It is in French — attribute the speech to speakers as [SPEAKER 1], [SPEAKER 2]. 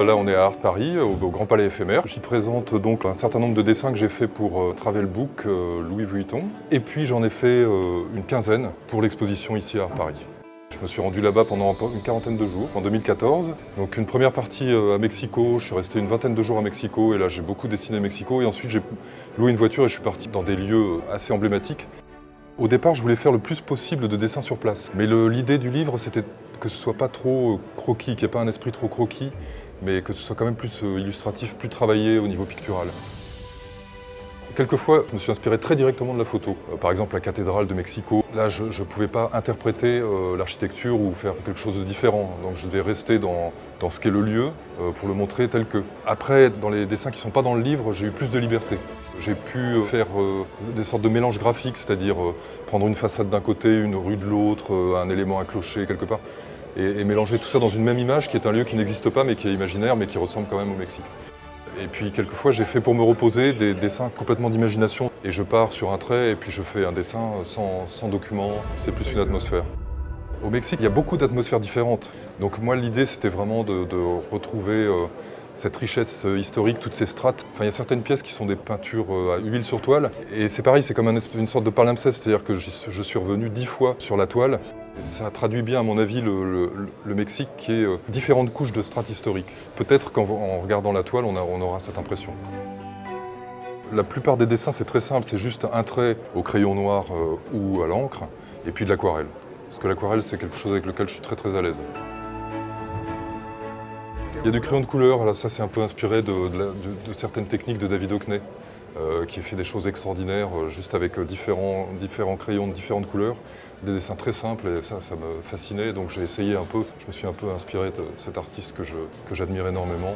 [SPEAKER 1] Là, on est à Art Paris, au Grand Palais éphémère. J'y présente donc un certain nombre de dessins que j'ai fait pour Travel Book Louis Vuitton. Et puis j'en ai fait une quinzaine pour l'exposition ici à Art Paris. Je me suis rendu là-bas pendant une quarantaine de jours, en 2014. Donc une première partie à Mexico, je suis resté une vingtaine de jours à Mexico et là j'ai beaucoup dessiné Mexico. Et ensuite j'ai loué une voiture et je suis parti dans des lieux assez emblématiques. Au départ, je voulais faire le plus possible de dessins sur place. Mais l'idée du livre, c'était que ce soit pas trop croquis, qu'il n'y ait pas un esprit trop croquis, mais que ce soit quand même plus illustratif, plus travaillé au niveau pictural. Quelquefois, je me suis inspiré très directement de la photo. Par exemple, la cathédrale de Mexico. Là, je ne pouvais pas interpréter l'architecture ou faire quelque chose de différent. Donc je devais rester dans ce qu'est le lieu pour le montrer tel que. Après, dans les dessins qui ne sont pas dans le livre, j'ai eu plus de liberté. J'ai pu faire des sortes de mélanges graphiques, c'est-à-dire prendre une façade d'un côté, une rue de l'autre, un élément, un clocher quelque part, et mélanger tout ça dans une même image qui est un lieu qui n'existe pas mais qui est imaginaire mais qui ressemble quand même au Mexique. Et puis quelquefois j'ai fait pour me reposer des dessins complètement d'imagination et je pars sur un trait et puis je fais un dessin sans document, c'est plus une atmosphère. Au Mexique, il y a beaucoup d'atmosphères différentes. Donc moi l'idée c'était vraiment de retrouver cette richesse historique, toutes ces strates. Enfin, il y a certaines pièces qui sont des peintures à huile sur toile. Et c'est pareil, c'est comme une sorte de palimpseste, c'est-à-dire que je suis revenu 10 fois sur la toile. Et ça traduit bien, à mon avis, le Mexique qui est différentes couches de strates historiques. Peut-être qu'en regardant la toile, on aura cette impression. La plupart des dessins, c'est très simple, c'est juste un trait au crayon noir ou à l'encre, et puis de l'aquarelle. Parce que l'aquarelle, c'est quelque chose avec lequel je suis très très à l'aise. Il y a du crayon de couleur, là, ça c'est un peu inspiré de certaines techniques de David Hockney, qui fait des choses extraordinaires, juste avec différents crayons de différentes couleurs, des dessins très simples, et ça me fascinait, donc j'ai essayé un peu, je me suis un peu inspiré de cet artiste que j'admire énormément.